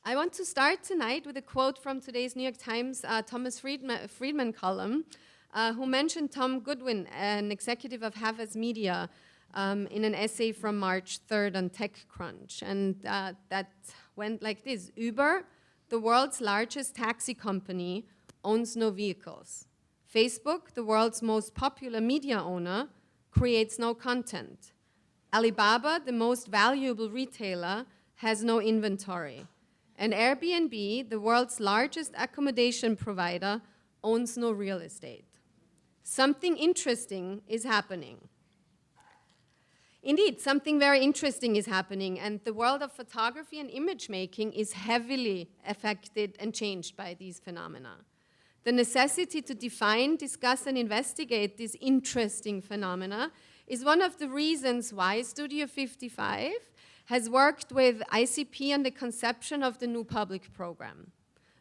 I want to start tonight with a quote from today's New York Times Thomas Friedman column, who mentioned Tom Goodwin, an executive of Havas Media, in an essay from March 3rd on TechCrunch. And that went like this: Uber, the world's largest taxi company, owns no vehicles. Facebook, the world's most popular media owner, creates no content. Alibaba, the most valuable retailer, has no inventory. And Airbnb, the world's largest accommodation provider, owns no real estate. Something interesting is happening. Indeed, something very interesting is happening, and the world of photography and image making is heavily affected and changed by these phenomena. The necessity to define, discuss, and investigate these interesting phenomena is one of the reasons why Studio 55 has worked with ICP on the conception of the new public program.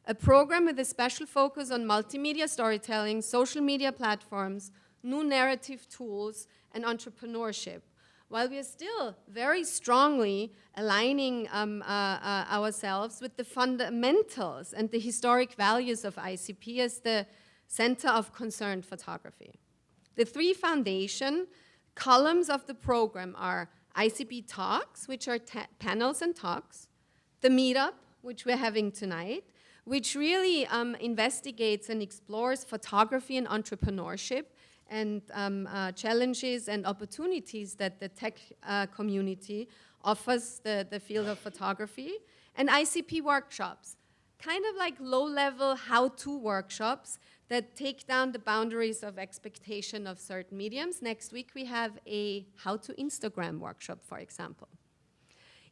A program with a special focus on multimedia storytelling, social media platforms, new narrative tools, and entrepreneurship. While we are still very strongly aligning ourselves with the fundamentals and the historic values of ICP as the center of concerned photography. The three foundation columns of the program are ICP Talks, which are panels and talks, the meetup, which we're having tonight, which really investigates and explores photography and entrepreneurship and challenges and opportunities that the tech community offers the field of photography, and ICP workshops, kind of like low-level how-to workshops that take down the boundaries of expectation of certain mediums. Next week we have a how-to Instagram workshop, for example.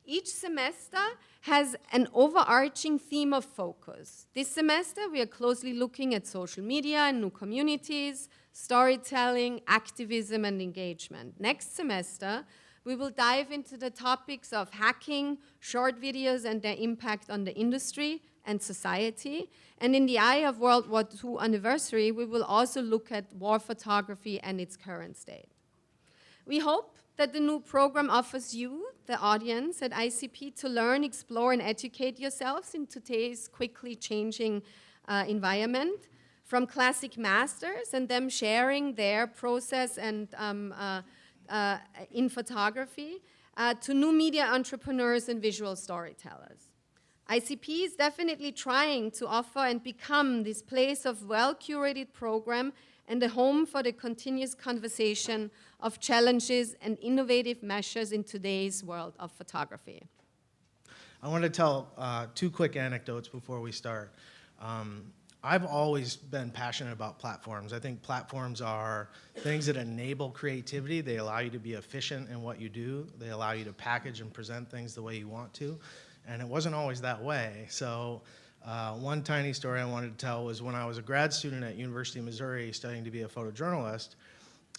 Each semester has an overarching theme of focus. This semester we are closely looking at social media and new communities, storytelling, activism, and engagement. Next semester, we will dive into the topics of hacking, short videos, and their impact on the industry and society. And in the eye of World War II anniversary, we will also look at war photography and its current state. We hope that the new program offers you, the audience at ICP, to learn, explore, and educate yourselves in today's quickly changing environment, from classic masters and them sharing their process and in photography, to new media entrepreneurs and visual storytellers. ICP is definitely trying to offer and become this place of well-curated program and a home for the continuous conversation of challenges and innovative measures in today's world of photography. I want to tell two quick anecdotes before we start. I've always been passionate about platforms. I think platforms are things that enable creativity. They allow you to be efficient in what you do. They allow you to package and present things the way you want to. And it wasn't always that way. So one tiny story I wanted to tell was when I was a grad student at University of Missouri studying to be a photojournalist,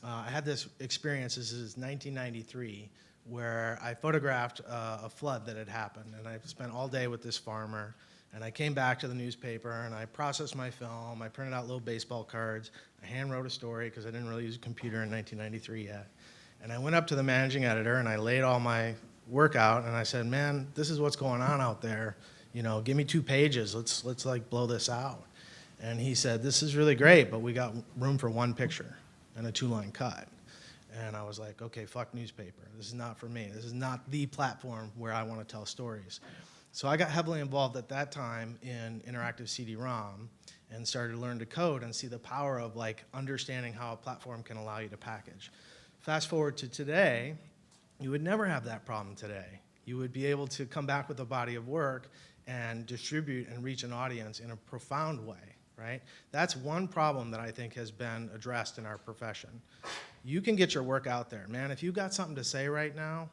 I had this experience, this is 1993, where I photographed a flood that had happened. And I spent all day with this farmer. And I came back to the newspaper and I processed my film. I printed out little baseball cards. I hand wrote a story because I didn't really use a computer in 1993 yet. And I went up to the managing editor and I laid all my work out and I said, man, this is what's going on out there. You know, give me 2 pages. Let's like blow this out. And he said, this is really great, but we got room for 1 picture and a 2-line cut. And I was like, okay, fuck newspaper. This is not for me. This is not the platform where I want to tell stories. So I got heavily involved at that time in interactive CD-ROM and started to learn to code and see the power of like understanding how a platform can allow you to package. Fast forward to today, you would never have that problem today. You would be able to come back with a body of work and distribute and reach an audience in a profound way, right? That's one problem that I think has been addressed in our profession. You can get your work out there. Man, if you got something to say right now,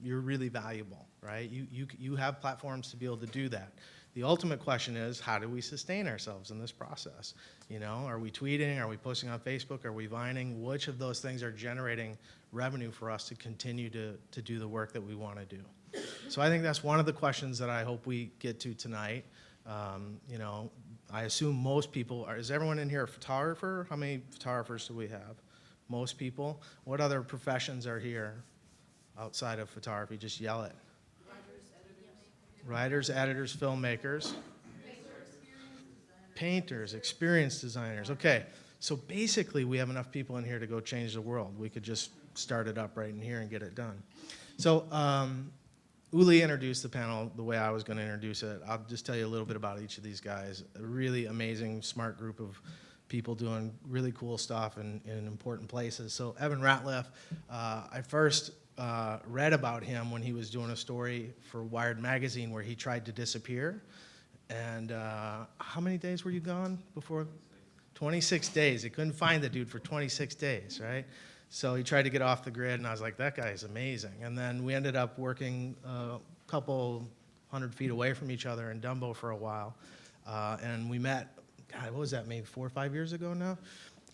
you're really valuable, right? You have platforms to be able to do that. The ultimate question is, how do we sustain ourselves in this process? You know, are we tweeting? Are we posting on Facebook? Are we vining? Which of those things are generating revenue for us to continue to do the work that we want to do? So I think that's one of the questions that I hope we get to tonight. You know, I assume most people is everyone in here a photographer? How many photographers do we have? Most people. What other professions are here outside of photography? Just yell it. Writers, editors, filmmakers. Painters, experienced designers. Okay, so basically we have enough people in here to go change the world. We could just start it up right in here and get it done. So Uli introduced the panel the way I was going to introduce it. I'll just tell you a little bit about each of these guys. A really amazing, smart group of people doing really cool stuff in important places. So Evan Ratliff, I first read about him when he was doing a story for Wired magazine where he tried to disappear. And how many days were you gone before? 26 days. He couldn't find the dude for 26 days, right? So he tried to get off the grid, and I was like, that guy is amazing. And then we ended up working a couple 100 feet away from each other in Dumbo for a while. And we met, God, what was that, maybe 4 or 5 years ago now?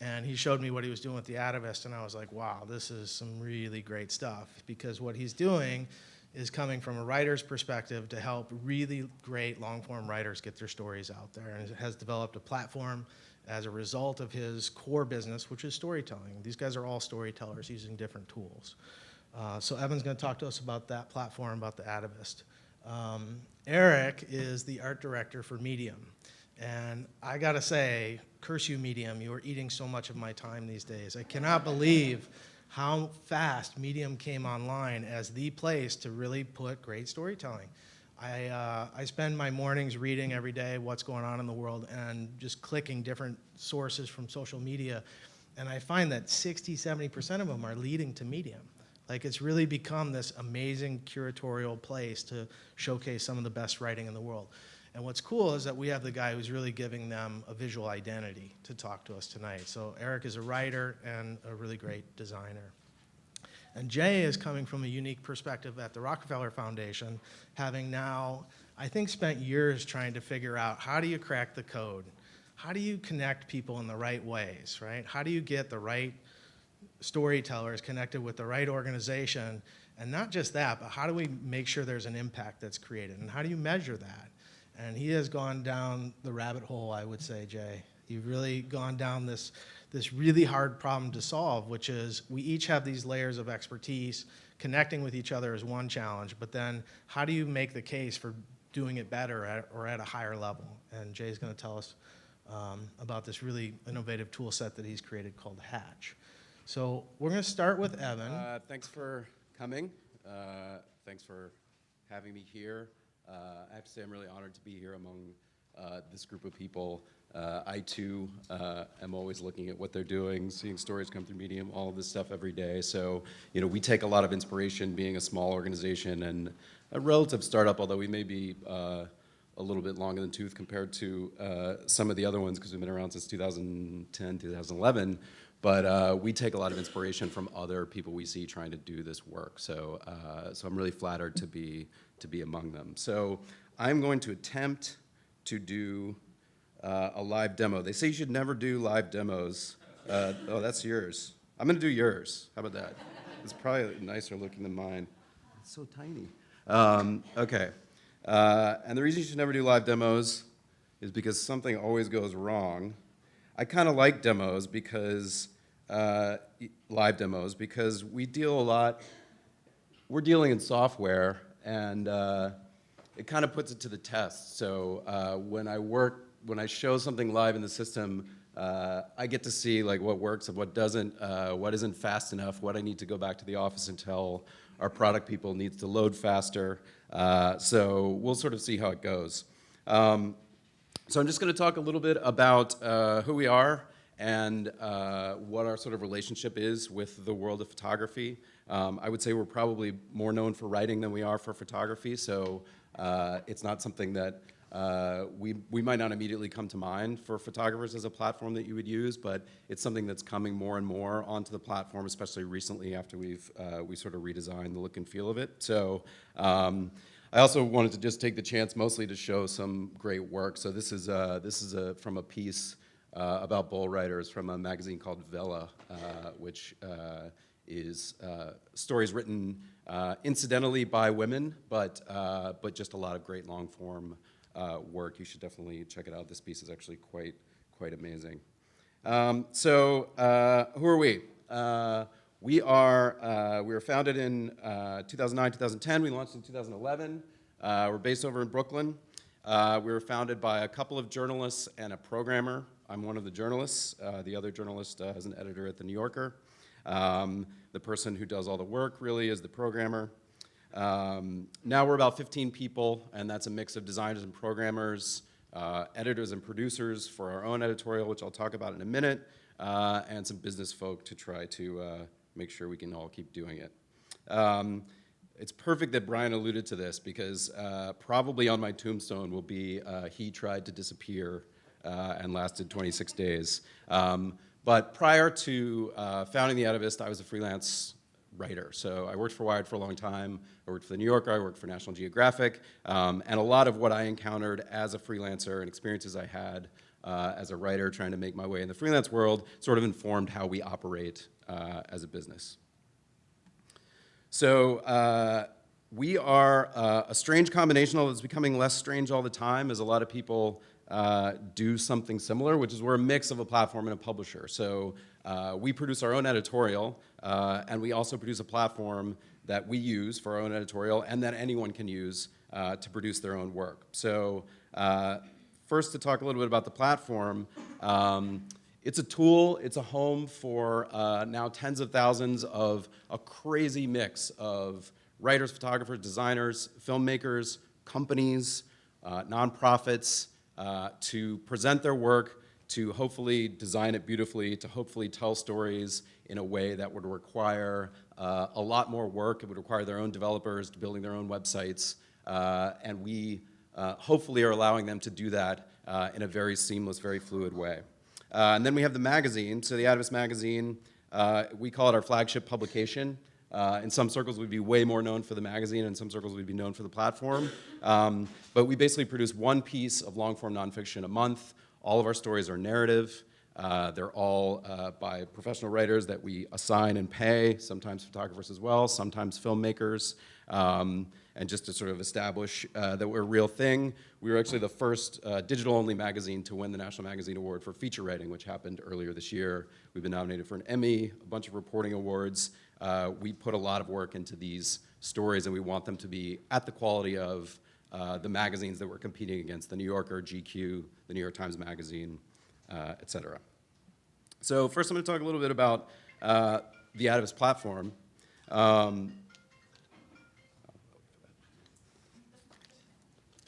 And he showed me what he was doing with the Atavist, and I was like, wow, this is some really great stuff. Because what he's doing is coming from a writer's perspective to help really great long-form writers get their stories out there, and has developed a platform as a result of his core business, which is storytelling. These guys are all storytellers using different tools. So Evan's going to talk to us about that platform, about the Atavist. Erich is the art director for Medium, and I got to say, curse you, Medium, you are eating so much of my time these days. I cannot believe how fast Medium came online as the place to really put great storytelling. I spend my mornings reading every day what's going on in the world and just clicking different sources from social media, and I find that 60–70% of them are leading to Medium. Like, it's really become this amazing curatorial place to showcase some of the best writing in the world. And what's cool is that we have the guy who's really giving them a visual identity to talk to us tonight. So Erich is a writer and a really great designer. And Jay is coming from a unique perspective at the Rockefeller Foundation, having now, I think, spent years trying to figure out how do you crack the code? How do you connect people in the right ways, right? How do you get the right storytellers connected with the right organization? And not just that, but how do we make sure there's an impact that's created? And how do you measure that? And he has gone down the rabbit hole, I would say, Jay. You've really gone down this really hard problem to solve, which is we each have these layers of expertise. Connecting with each other is one challenge, but then how do you make the case for doing it better or at a higher level? And Jay's going to tell us about this really innovative tool set that he's created called Hatch. So we're going to start with Evan. Thanks for coming. Thanks for having me here. I have to say I'm really honored to be here among this group of people. I too am always looking at what they're doing, seeing stories come through Medium, all of this stuff every day. So, you know, we take a lot of inspiration being a small organization and a relative startup, although we may be a little bit long in the tooth compared to some of the other ones because we've been around since 2010, 2011. But we take a lot of inspiration from other people we see trying to do this work. So, so I'm really flattered to be among them. So I'm going to attempt to do a live demo. They say you should never do live demos. Oh, that's yours. I'm going to do yours. How about that? It's probably nicer looking than mine. It's so tiny. Okay. And the reason you should never do live demos is because something always goes wrong. I kind of like demos because, live demos, because we deal a lot, we're dealing in software, and it kind of puts it to the test. So when I show something live in the system, I get to see like what works and what doesn't, what isn't fast enough, what I need to go back to the office and tell our product people needs to load faster. So we'll sort of see how it goes. So I'm just going to talk a little bit about who we are and what our sort of relationship is with the world of photography. I would say we're probably more known for writing than we are for photography, so it's not something that we might not immediately come to mind for photographers as a platform that you would use, but it's something that's coming more and more onto the platform, especially recently after we sort of redesigned the look and feel of it. So I also wanted to just take the chance mostly to show some great work. So this is from a piece about bull riders from a magazine called Vela, which is stories written incidentally by women, but just a lot of great long form work. You should definitely check it out. This piece is actually quite amazing. So who are we? We were founded in 2009, 2010. We launched in 2011. We're based over in Brooklyn. We were founded by a couple of journalists and a programmer. I'm one of the journalists. The other journalist is an editor at The New Yorker. The person who does all the work really is the programmer. Now we're about 15 people, and that's a mix of designers and programmers, editors and producers for our own editorial, which I'll talk about in a minute, and some business folk to try to make sure we can all keep doing it. It's perfect that Brian alluded to this because probably on my tombstone will be he tried to disappear and lasted 26 days. But prior to founding the Atavist, I was a freelance writer. So I worked for Wired for a long time. I worked for The New Yorker. I worked for National Geographic. And a lot of what I encountered as a freelancer and experiences I had as a writer trying to make my way in the freelance world sort of informed how we operate as a business. So we are a strange combination, although it's becoming less strange all the time, as a lot of people do something similar, which is we're a mix of a platform and a publisher. So we produce our own editorial, and we also produce a platform that we use for our own editorial and that anyone can use to produce their own work. So first, to talk a little bit about the platform, it's a tool, it's a home for now tens of thousands of a crazy mix of writers, photographers, designers, filmmakers, companies, nonprofits, to present their work, to hopefully design it beautifully, to hopefully tell stories in a way that would require a lot more work. It would require their own developers building their own websites, and we hopefully are allowing them to do that in a very seamless, very fluid way. And then we have the magazine. So the Atavist magazine, we call it our flagship publication. In some circles, we'd be way more known for the magazine. In some circles, we'd be known for the platform. But we basically produce one piece of long-form nonfiction a month. All of our stories are narrative. They're all by professional writers that we assign and pay, sometimes photographers as well, sometimes filmmakers. And just to sort of establish that we're a real thing, we were actually the first digital-only magazine to win the National Magazine Award for feature writing, which happened earlier this year. We've been nominated for an Emmy, a bunch of reporting awards. We put a lot of work into these stories, and we want them to be at the quality of the magazines that we're competing against, The New Yorker, GQ, The New York Times Magazine, et cetera. So first I'm going to talk a little bit about the Atavist platform.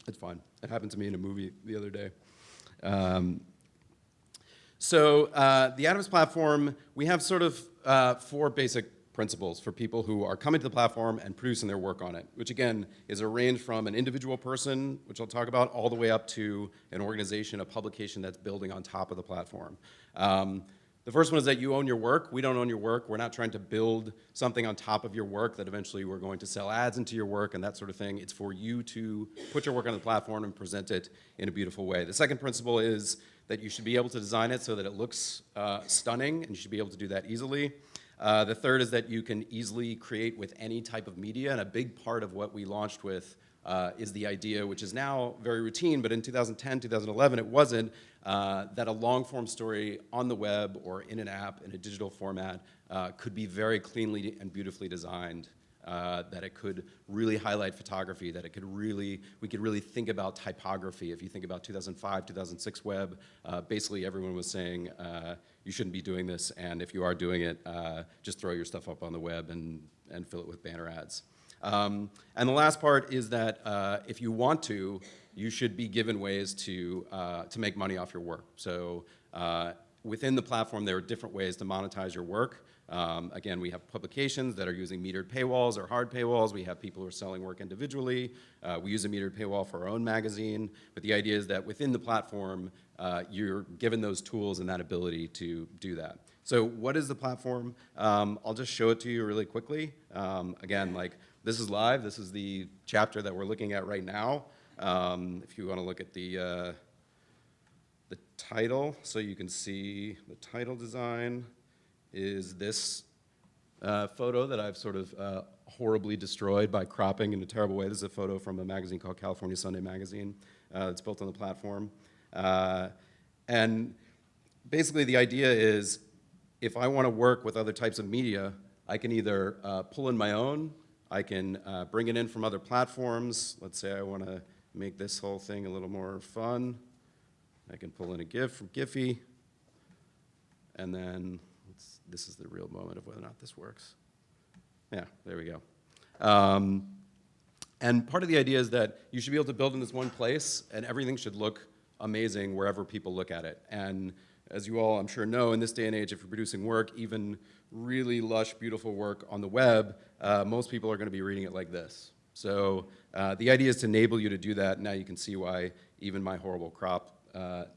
It's fine. It happened to me in a movie the other day. So the Atavist platform, we have sort of 4 basic principles for people who are coming to the platform and producing their work on it, which again is a range from an individual person, which I'll talk about, all the way up to an organization, a publication that's building on top of the platform. The first one is that you own your work. We don't own your work. We're not trying to build something on top of your work that eventually we're going to sell ads into your work and that sort of thing. It's for you to put your work on the platform and present it in a beautiful way. The second principle is that you should be able to design it so that it looks stunning, and you should be able to do that easily. The third is that you can easily create with any type of media, and a big part of what we launched with is the idea, which is now very routine, but in 2010, 2011 it wasn't, that a long-form story on the web or in an app in a digital format could be very cleanly and beautifully designed, that it could really highlight photography, that it could really, we could really think about typography. If you think about 2005, 2006 web, basically everyone was saying, you shouldn't be doing this, and if you are doing it, just throw your stuff up on the web and fill it with banner ads. And the last part is that if you want to, you should be given ways to make money off your work. So within the platform, there are different ways to monetize your work. Again, we have publications that are using metered paywalls or hard paywalls. We have people who are selling work individually. We use a metered paywall for our own magazine. But the idea is that within the platform, you're given those tools and that ability to do that. So what is the platform? I'll just show it to you really quickly. Again, like, this is live. This is the chapter that we're looking at right now. If you want to look at the title, so you can see the title design is this photo that I've sort of horribly destroyed by cropping in a terrible way. This is a photo from a magazine called California Sunday Magazine. It's built on the platform. And basically the idea is, if I want to work with other types of media, I can either pull in my own, I can bring it in from other platforms. Let's say I want to make this whole thing a little more fun. I can pull in a GIF from Giphy. And then, this is the real moment of whether or not this works. Yeah, there we go. And part of the idea is that you should be able to build in this one place, and everything should look amazing wherever people look at it. And as you all, I'm sure, know, in this day and age, if you're producing work, even really lush, beautiful work on the web, most people are going to be reading it like this. So the idea is to enable you to do that. Now you can see why even my horrible crop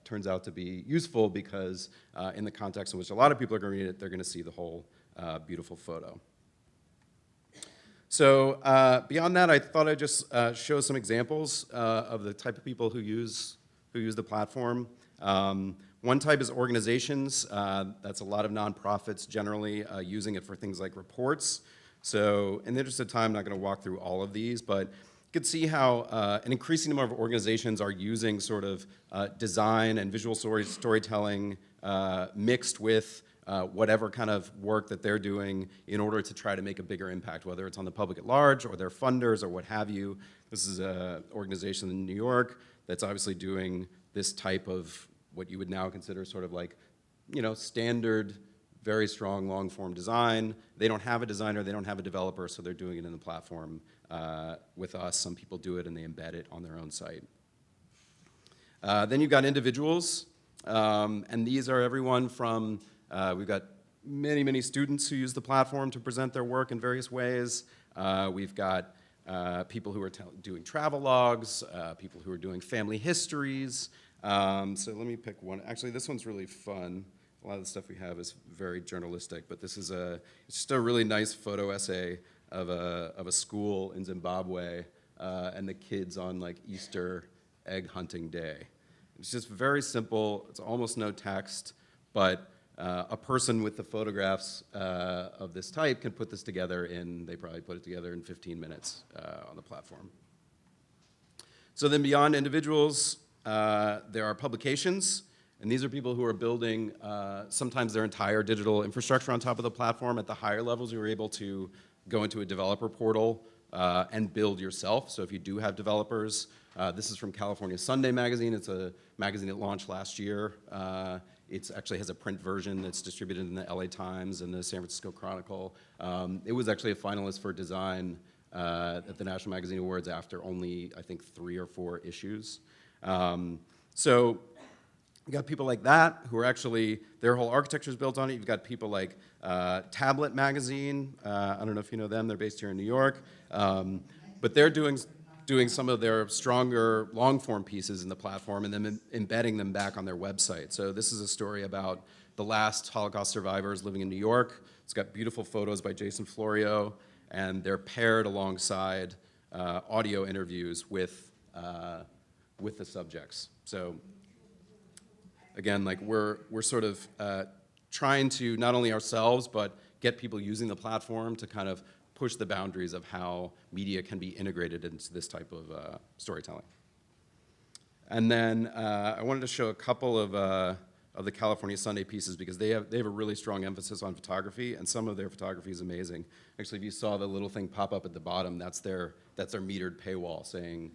turns out to be useful, because in the context in which a lot of people are going to read it, they're going to see the whole beautiful photo. So beyond that, I thought I'd just show some examples of the type of people who use the platform. One type is organizations. That's a lot of nonprofits generally using it for things like reports. So in the interest of time, I'm not going to walk through all of these, but you can see how an increasing number of organizations are using sort of design and visual storytelling mixed with whatever kind of work that they're doing in order to try to make a bigger impact, whether it's on the public at large or their funders or what have you. This is an organization in New York that's obviously doing this type of what you would now consider sort of like, standard, very strong long-form design. They don't have a designer, they don't have a developer, so they're doing it in the platform with us. Some people do it and they embed it on their own site. Then you've got individuals, and these are everyone from, we've got many, many students who use the platform to present their work in various ways. We've got people who are doing travel logs, people who are doing family histories. So let me pick one. Actually, this one's really fun. A lot of the stuff we have is very journalistic, but this is it's just a really nice photo essay of a school in Zimbabwe and the kids on like Easter egg hunting day. It's just very simple. It's almost no text, but a person with the photographs of this type can put this together they probably put it together in 15 minutes on the platform. So then beyond individuals, there are publications, and these are people who are building sometimes their entire digital infrastructure on top of the platform. At the higher levels, you were able to go into a developer portal and build yourself. So if you do have developers, this is from California Sunday magazine. It's a magazine that launched last year. It actually has a print version that's distributed in the LA Times and the San Francisco Chronicle. It was actually a finalist for design at the National Magazine Awards after only, I think, 3 or 4 issues. So you got people like that who are actually, their whole architecture is built on it. You've got people like Tablet Magazine. I don't know if you know them. They're based here in New York. But they're doing some of their stronger long-form pieces in the platform and then embedding them back on their website. So this is a story about the last Holocaust survivors living in New York. It's got beautiful photos by Jason Florio, and they're paired alongside audio interviews with the subjects. So again, like we're sort of trying to not only ourselves, but get people using the platform to kind of push the boundaries of how media can be integrated into this type of storytelling. And then I wanted to show a couple of the California Sunday pieces because they have a really strong emphasis on photography, and some of their photography is amazing. Actually, if you saw the little thing pop up at the bottom, that's their metered paywall saying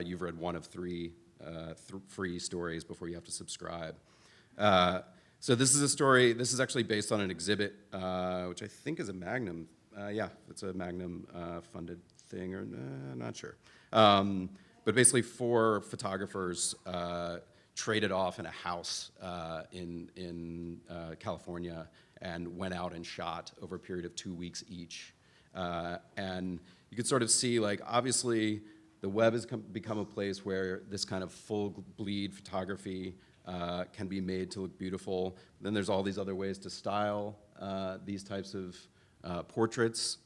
you've read one of 3 free stories before you have to subscribe. So this is a story. This is actually based on an exhibit, which I think is a Magnum. Yeah, it's a Magnum funded thing, or not sure. But basically 4 photographers traded off in a house in California and went out and shot over a period of 2 weeks each. And you could sort of see, like, obviously the web has become a place where this kind of full bleed photography can be made to look beautiful. Then there's all these other ways to style these types of portraits.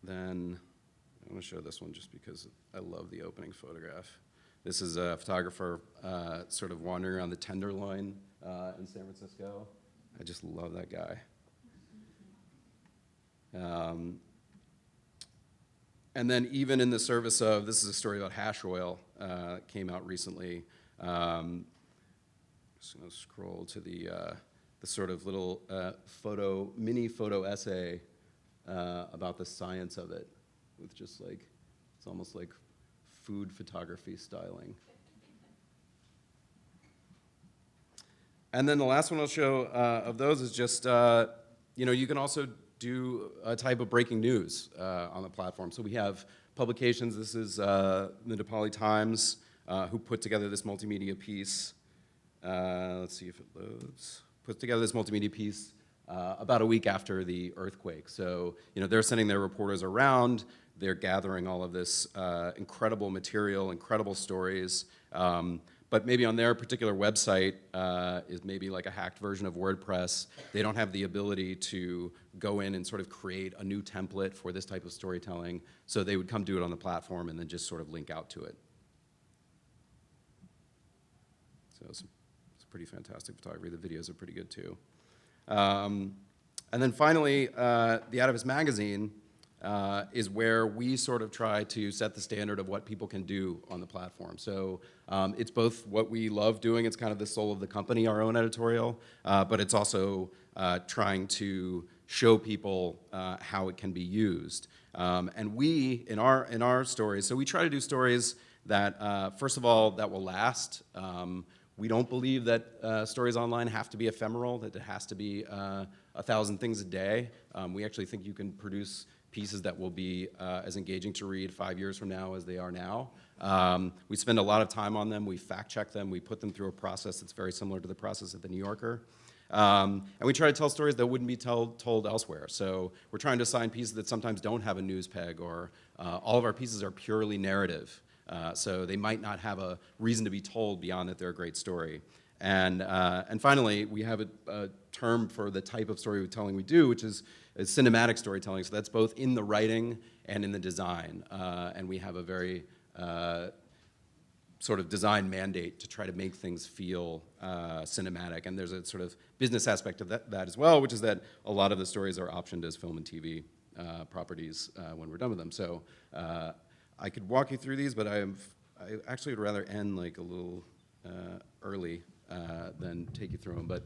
Then I want to show this one just because I love the opening photograph. This is a photographer sort of wandering around the Tenderloin in San Francisco. I just love that guy. And then even in the service of, this is a story about hash oil, came out recently. Just gonna scroll to the sort of little mini photo essay about the science of it, with just like, it's almost like food photography styling. And then the last one I'll show of those is just, you can also do a type of breaking news on the platform. So we have publications. This is the Nepali Times, who put together this multimedia piece. Let's see if it loads. Put together this multimedia piece about a week after the earthquake. So, they're sending their reporters around. They're gathering all of this incredible material, incredible stories. But maybe on their particular website is maybe like a hacked version of WordPress. They don't have the ability to go in and sort of create a new template for this type of storytelling. So they would come do it on the platform and then just sort of link out to it. So it's pretty fantastic photography. The videos are pretty good too. And then finally, the Atavist magazine is where we sort of try to set the standard of what people can do on the platform. So it's both what we love doing, it's kind of the soul of the company, our own editorial, but it's also trying to show people how it can be used. And we, in our stories, so we try to do stories that, first of all, that will last. We don't believe that stories online have to be ephemeral, that it has to be 1,000 things a day. We actually think you can produce pieces that will be as engaging to read 5 years from now as they are now. We spend a lot of time on them. We fact check them. We put them through a process that's very similar to the process at the New Yorker. And we try to tell stories that wouldn't be told elsewhere. So we're trying to assign pieces that sometimes don't have a news peg, or all of our pieces are purely narrative. So they might not have a reason to be told beyond that they're a great story. And finally, we have a term for the type of storytelling we do, which is cinematic storytelling. So that's both in the writing and in the design. And we have a very sort of design mandate to try to make things feel cinematic. And there's a sort of business aspect of that as well, which is that a lot of the stories are optioned as film and TV properties when we're done with them. So I could walk you through these, but I actually would rather end like a little early than take you through them. But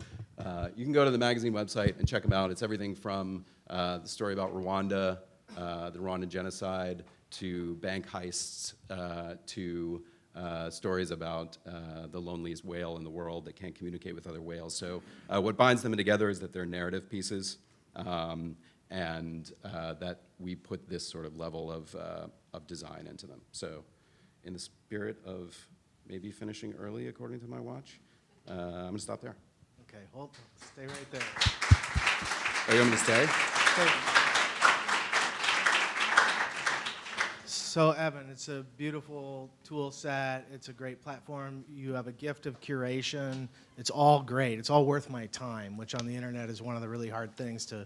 you can go to the magazine website and check them out. It's everything from the story about Rwanda, the Rwandan genocide, to bank heists, to stories about the loneliest whale in the world that can't communicate with other whales. So what binds them together is that they're narrative pieces, and that we put this sort of level of design into them. So in the spirit of maybe finishing early, according to my watch, I'm going to stop there. Okay, stay right there. Are you want me to stay? So Evan, it's a beautiful tool set. It's a great platform. You have a gift of curation. It's all great. It's all worth my time, which on the internet is one of the really hard things to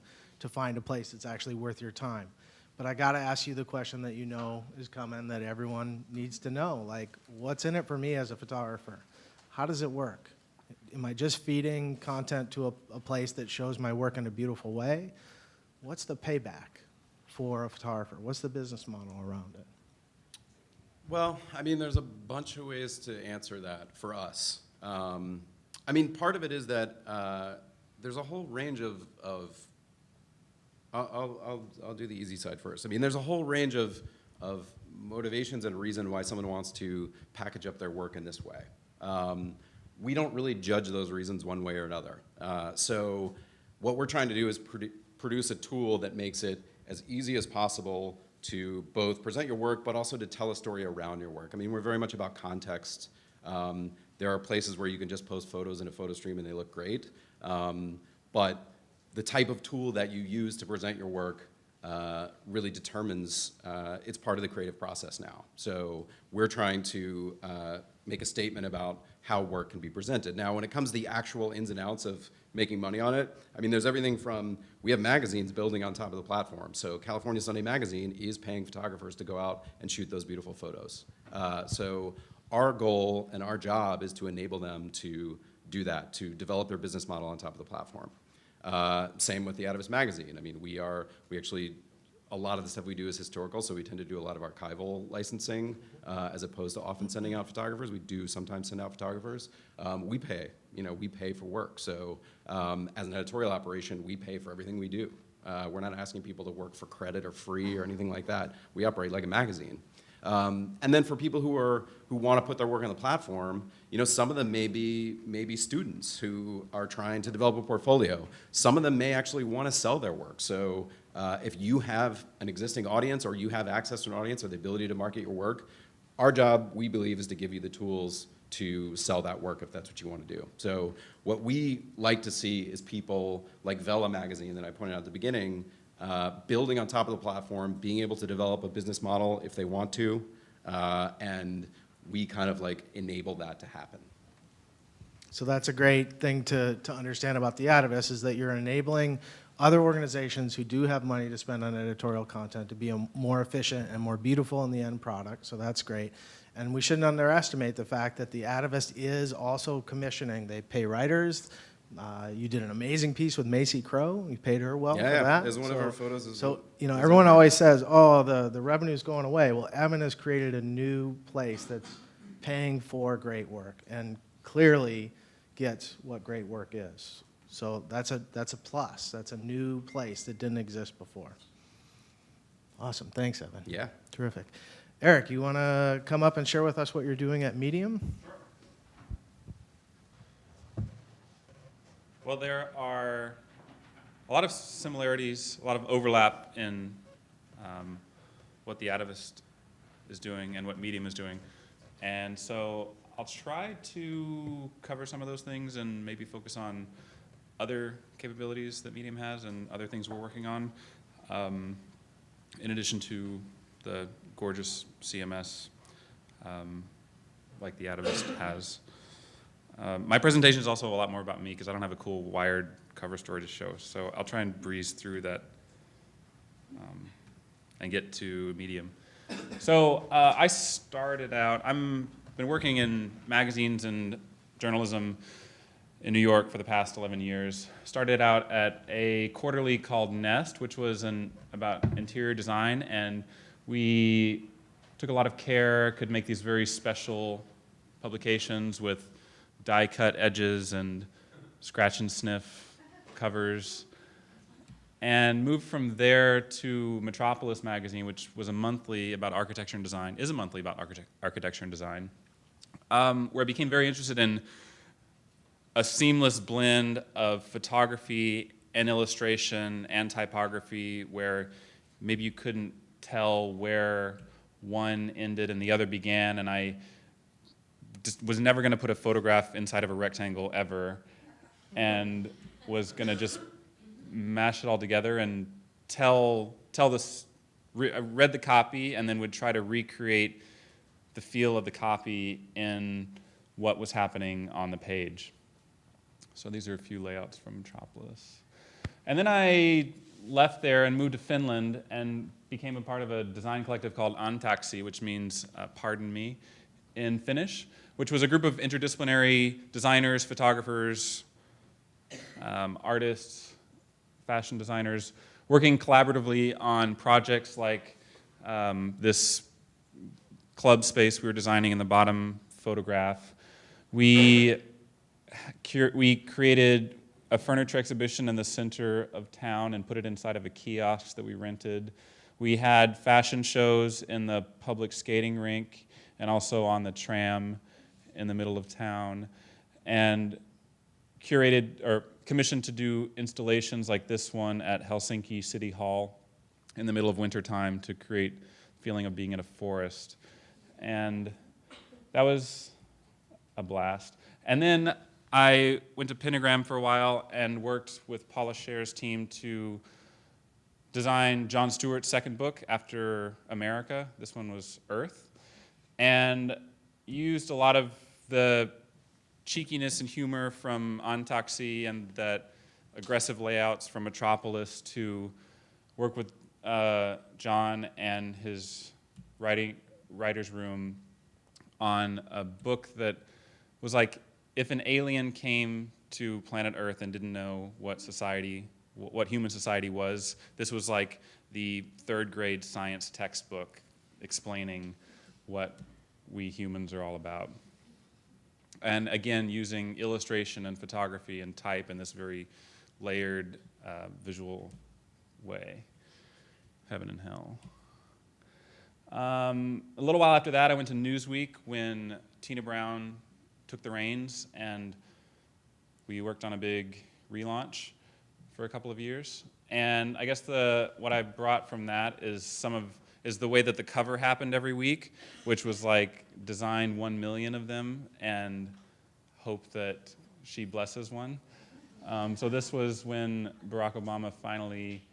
find a place that's actually worth your time. But I gotta ask you the question that you know is coming, that everyone needs to know. Like, what's in it for me as a photographer? How does it work? Am I just feeding content to a place that shows my work in a beautiful way? What's the payback for a photographer? What's the business model around it? Well, I mean, there's a bunch of ways to answer that for us. I mean, part of it is that there's a whole range of I'll do the easy side first. I mean, there's a whole range of motivations and reason why someone wants to package up their work in this way. We don't really judge those reasons one way or another. So what we're trying to do is produce a tool that makes it as easy as possible to both present your work, but also to tell a story around your work. I mean, we're very much about context. There are places where you can just post photos in a photo stream and they look great. But the type of tool that you use to present your work really determines, it's part of the creative process now. So we're trying to make a statement about how work can be presented. Now, when it comes to the actual ins and outs of making money on it, I mean, there's everything from, we have magazines building on top of the platform. So California Sunday Magazine is paying photographers to go out and shoot those beautiful photos. So our goal and our job is to enable them to do that, to develop their business model on top of the platform. Same with the Atavist magazine. I mean, we actually, a lot of the stuff we do is historical, so we tend to do a lot of archival licensing, as opposed to often sending out photographers. We do sometimes send out photographers. We pay for work. So as an editorial operation, we pay for everything we do. We're not asking people to work for credit or free or anything like that. We operate like a magazine. And then for people who want to put their work on the platform, some of them may be students who are trying to develop a portfolio. Some of them may actually want to sell their work. So if you have an existing audience or you have access to an audience or the ability to market your work, our job, we believe, is to give you the tools to sell that work if that's what you want to do. So what we like to see is people like Vela magazine that I pointed out at the beginning, building on top of the platform, being able to develop a business model if they want to, and we kind of like enable that to happen. So that's a great thing to understand about the Atavist, is that you're enabling other organizations who do have money to spend on editorial content to be more efficient and more beautiful in the end product. So that's great. And we shouldn't underestimate the fact that the Atavist is also commissioning. They pay writers. You did an amazing piece with Macy Crow. You paid her well for that. As one of our photos. So everyone always says, oh, the revenue's going away. Well, Evan has created a new place that's paying for great work and clearly gets what great work is. So that's a plus. That's a new place that didn't exist before. Awesome. Thanks, Evan. Yeah. Terrific. Erich, you want to come up and share with us what you're doing at Medium? Well, there are a lot of similarities, a lot of overlap in what the Atavist is doing and what Medium is doing. And so I'll try to cover some of those things and maybe focus on other capabilities that Medium has and other things we're working on, in addition to the gorgeous CMS like the Atavist has. My presentation is also a lot more about me because I don't have a cool wired cover story to show. So I'll try and breeze through that and get to Medium. So I started out, I've been working in magazines and journalism in New York for the past 11 years. Started out at a quarterly called Nest, which was about interior design, and we took a lot of care, could make these very special publications with die-cut edges and scratch and sniff covers, and moved from there to Metropolis magazine, which was a monthly about architecture and design, is a monthly about architecture and design, where I became very interested in a seamless blend of photography and illustration and typography, where maybe you couldn't tell where one ended and the other began, and I just was never going to put a photograph inside of a rectangle ever, and was going to just mash it all together and tell this. I read the copy and then would try to recreate the feel of the copy in what was happening on the page. So these are a few layouts from Metropolis. And then I left there and moved to Finland and became a part of a design collective called Antaksi, which means pardon me in Finnish, which was a group of interdisciplinary designers, photographers, artists, fashion designers, working collaboratively on projects like this club space we were designing in the bottom photograph. We created a furniture exhibition in the center of town and put it inside of a kiosk that we rented. We had fashion shows in the public skating rink and also on the tram in the middle of town, and curated or commissioned to do installations like this one at Helsinki City Hall in the middle of wintertime to create the feeling of being in a forest. And that was a blast. And then I went to Pentagram for a while and worked with Paula Scher's team to design Jon Stewart's second book after America. This one was Earth. And used a lot of the cheekiness and humor from Antaksi and that aggressive layouts from Metropolis to work with John and his writer's room on a book that was like if an alien came to planet Earth and didn't know what human society was. This was like the third grade science textbook explaining what we humans are all about. And again, using illustration and photography and type in this very layered visual way, heaven and hell. A little while after that, I went to Newsweek when Tina Brown took the reins, and we worked on a big relaunch for a couple of years. And I guess what I brought from that is the way that the cover happened every week, which was like design 1 million of them and hope that she blesses one. So this was when Barack Obama finally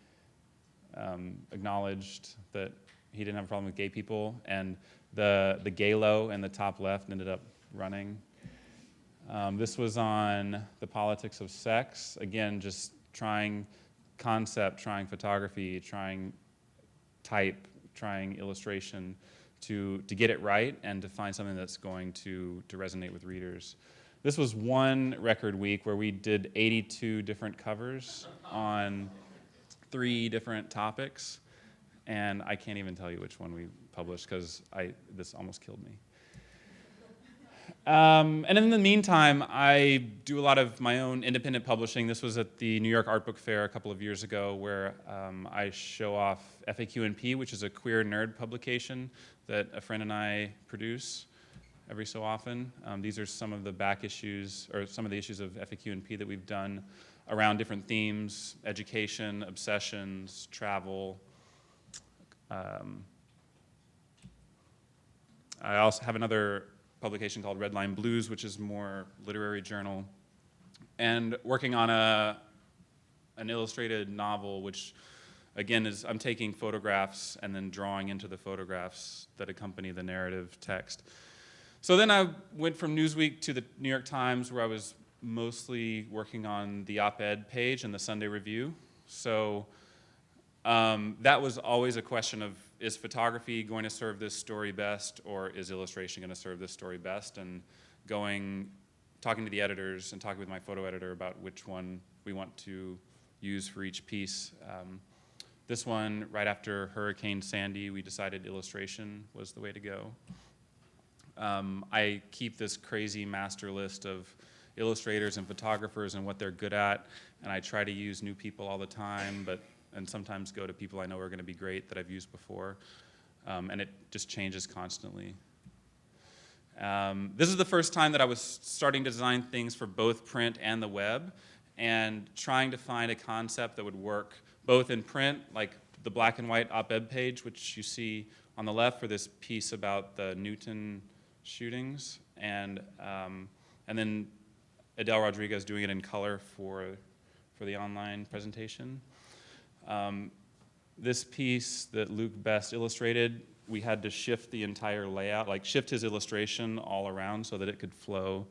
acknowledged that he didn't have a problem with gay people, and the gay-lo in the top left ended up running. This was on the politics of sex. Again, just trying concept, trying photography, trying type, trying illustration to get it right and to find something that's going to resonate with readers. This was one record week where we did 82 different covers on 3 different topics, and I can't even tell you which one we published because this almost killed me. And in the meantime, I do a lot of my own independent publishing. This was at the New York Art Book Fair a couple of years ago, where I show off FAQ&P, which is a queer nerd publication that a friend and I produce every so often. These are some of the back issues, or some of the issues of FAQ&P that we've done around different themes: education, obsessions, travel. I also have another publication called Red Line Blues, which is more literary journal, and working on an illustrated novel, which again is I'm taking photographs and then drawing into the photographs that accompany the narrative text. So then I went from Newsweek to the New York Times, where I was mostly working on the op-ed page and the Sunday Review. So that was always a question of, is photography going to serve this story best, or is illustration going to serve this story best? And talking to the editors and talking with my photo editor about which one we want to use for each piece. This one, right after Hurricane Sandy, we decided illustration was the way to go. I keep this crazy master list of illustrators and photographers and what they're good at, and I try to use new people all the time, and sometimes go to people I know are going to be great that I've used before, and it just changes constantly. This is the first time that I was starting to design things for both print and the web, and trying to find a concept that would work both in print, like the black and white op-ed page, which you see on the left for this piece about the Newton shootings, and then Adele Rodriguez doing it in color for the online presentation. This piece that Luke Best illustrated, we had to shift the entire layout, like shift his illustration all around so that it could flow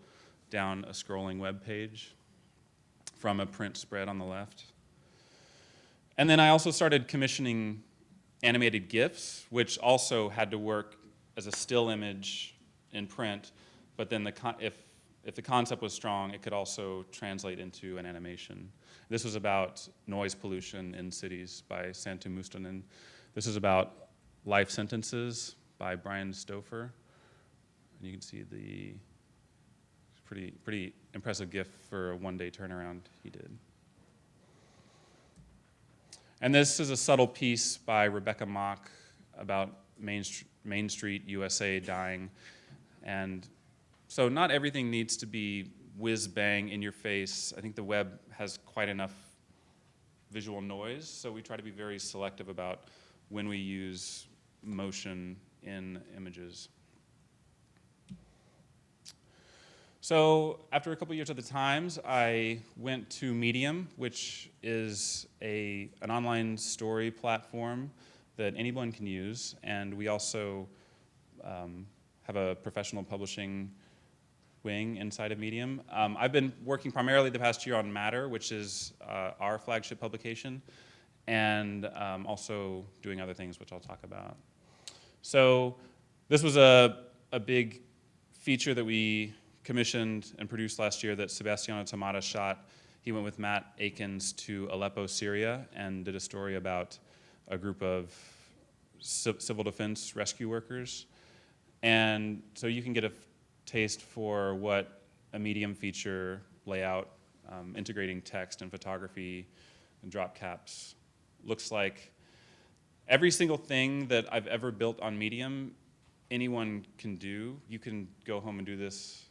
down a scrolling web page from a print spread on the left. And then I also started commissioning animated GIFs, which also had to work as a still image in print, but then if the concept was strong, it could also translate into an animation. This was about noise pollution in cities by Santu Mustonen. This is about life sentences by Brian Stouffer. And you can see the pretty impressive GIF for a one-day turnaround he did. And this is a subtle piece by Rebecca Mock about Main Street, USA dying. And so not everything needs to be whiz-bang in your face. I think the web has quite enough visual noise, so we try to be very selective about when we use motion in images. So after a couple years at the Times, I went to Medium, which is an online story platform that anyone can use, and we also have a professional publishing wing inside of Medium. I've been working primarily the past year on Matter, which is our flagship publication, and also doing other things, which I'll talk about. So this was a big feature that we commissioned and produced last year that Sebastiano Tamata shot. He went with Matt Akins to Aleppo, Syria, and did a story about a group of civil defense rescue workers. And so you can get a taste for what a Medium feature layout, integrating text and photography and drop caps looks like every single thing that I've ever built on Medium, anyone can do. You can go home and do this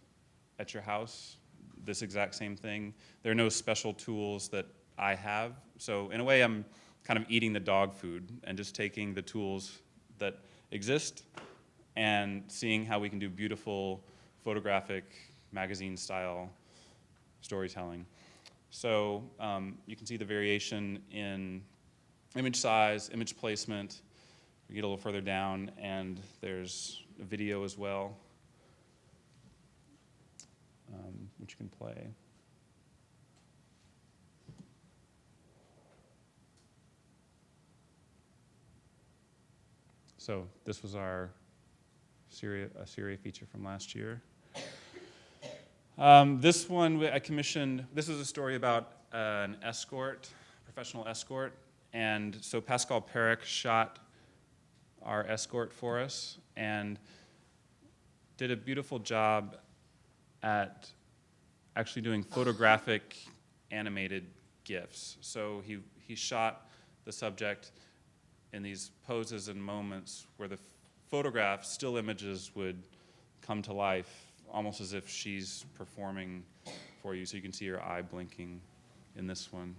at your house, this exact same thing. There are no special tools that I have. So in a way, I'm kind of eating the dog food and just taking the tools that exist and seeing how we can do beautiful photographic magazine-style storytelling. So you can see the variation in image size, image placement. We get a little further down, and there's a video as well, which you can play. So this was our Syria feature from last year. This one I commissioned, this is a story about an escort, professional escort. And so Pascal Perrick shot our escort for us and did a beautiful job at actually doing photographic animated GIFs. So he shot the subject in these poses and moments where the photograph, still images, would come to life, almost as if she's performing for you. So you can see her eye blinking in this one.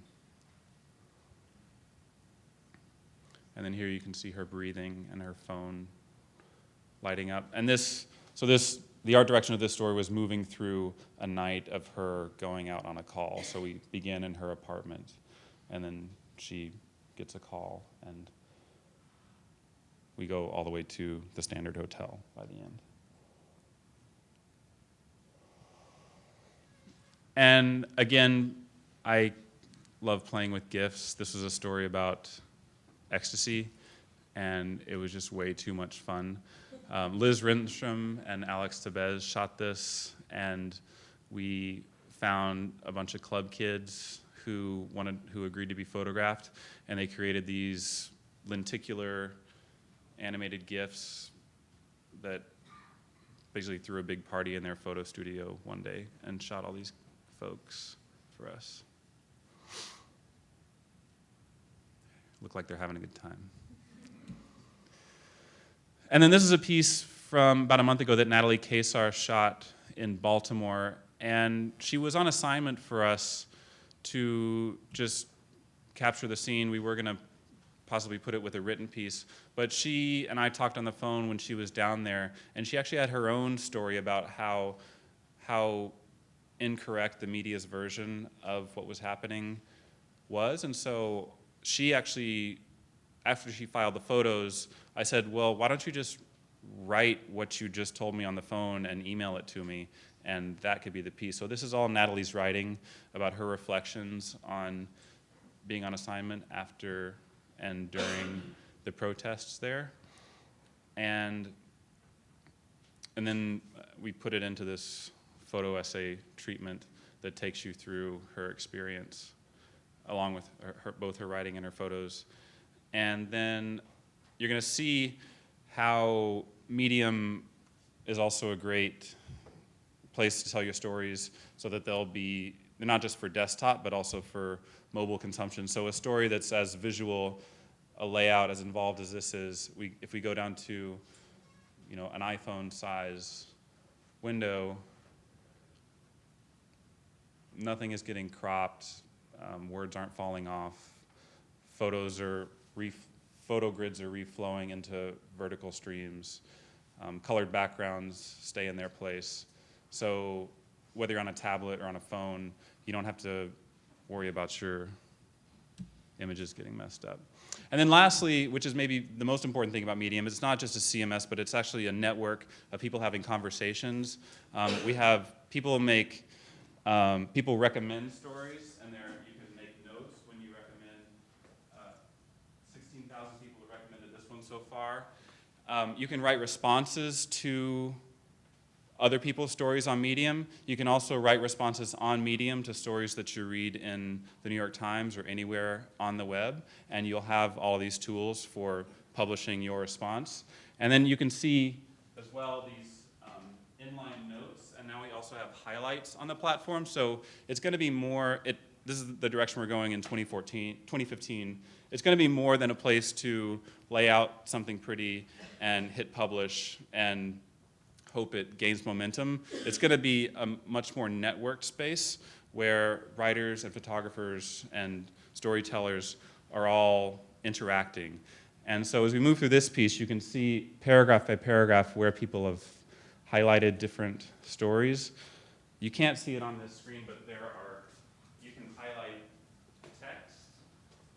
And then here you can see her breathing and her phone lighting up. And the art direction of this story was moving through a night of her going out on a call. So we begin in her apartment, and then she gets a call, and we go all the way to the Standard Hotel by the end. And again, I love playing with GIFs. This is a story about Ecstasy, and it was just way too much fun. Liz Rindstrom and Alex Tebez shot this, and we found a bunch of club kids who agreed to be photographed, and they created these lenticular animated GIFs that basically threw a big party in their photo studio one day and shot all these folks for us. Look like they're having a good time. And then this is a piece from about a month ago that Natalie Case shot in Baltimore, and she was on assignment for us to just capture the scene. We were going to possibly put it with a written piece, but she and I talked on the phone when she was down there, and she actually had her own story about how incorrect the media's version of what was happening was. And so she actually, after she filed the photos, I said, well, why don't you just write what you just told me on the phone and email it to me, and that could be the piece. So this is all Natalie's writing about her reflections on being on assignment after and during the protests there. And then we put it into this photo essay treatment that takes you through her experience, along with both her writing and her photos. And then you're going to see how Medium is also a great place to tell your stories, so that they're not just for desktop, but also for mobile consumption. So a story that's as visual, a layout as involved as this is, if we go down to an iPhone size window, nothing is getting cropped, words aren't falling off, photo grids are reflowing into vertical streams, colored backgrounds stay in their place. So whether you're on a tablet or on a phone, you don't have to worry about your images getting messed up. And then lastly, which is maybe the most important thing about Medium, it's not just a CMS, but it's actually a network of people having conversations. We have people recommend stories, and you can make notes when you recommend. 16,000 people have recommended this one so far. You can write responses to other people's stories on Medium. You can also write responses on Medium to stories that you read in the New York Times or anywhere on the web, and you'll have all these tools for publishing your response. And then you can see as well these inline notes, and now we also have highlights on the platform. So it's going to be more, this is the direction we're going in 2015. It's going to be more than a place to lay out something pretty and hit publish and hope it gains momentum. It's going to be a much more networked space where writers and photographers and storytellers are all interacting. And so as we move through this piece, you can see paragraph by paragraph where people have highlighted different stories. You can't see it on this screen, but you can highlight text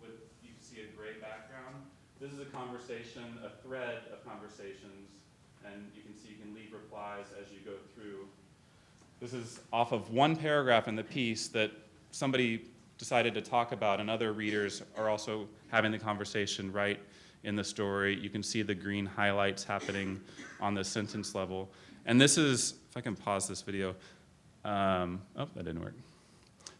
with, you can see a gray background. This is a conversation, a thread of conversations, and you can see you can leave replies as you go through. This is off of one paragraph in the piece that somebody decided to talk about, and other readers are also having the conversation right in the story. You can see the green highlights happening on the sentence level. And this is, if I can pause this video. Oh, that didn't work.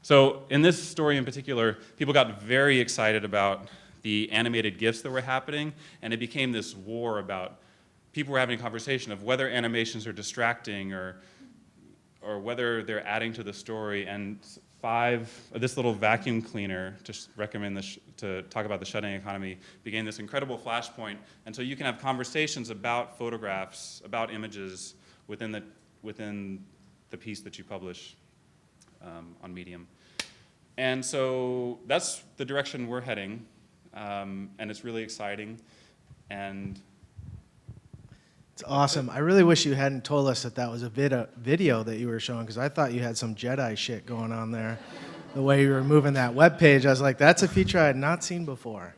So in this story in particular, people got very excited about the animated GIFs that were happening, and it became this war about, people were having a conversation of whether animations are distracting or whether they're adding to the story. And this little vacuum cleaner, to recommend this, to talk about the shutting economy, became this incredible flashpoint. And so you can have conversations about photographs, about images within the piece that you publish on Medium. And so that's the direction we're heading, and it's really exciting. And it's awesome. I really wish you hadn't told us that was a video that you were showing, because I thought you had some Jedi shit going on there. The way you were moving that web page, I was like, that's a feature I had not seen before.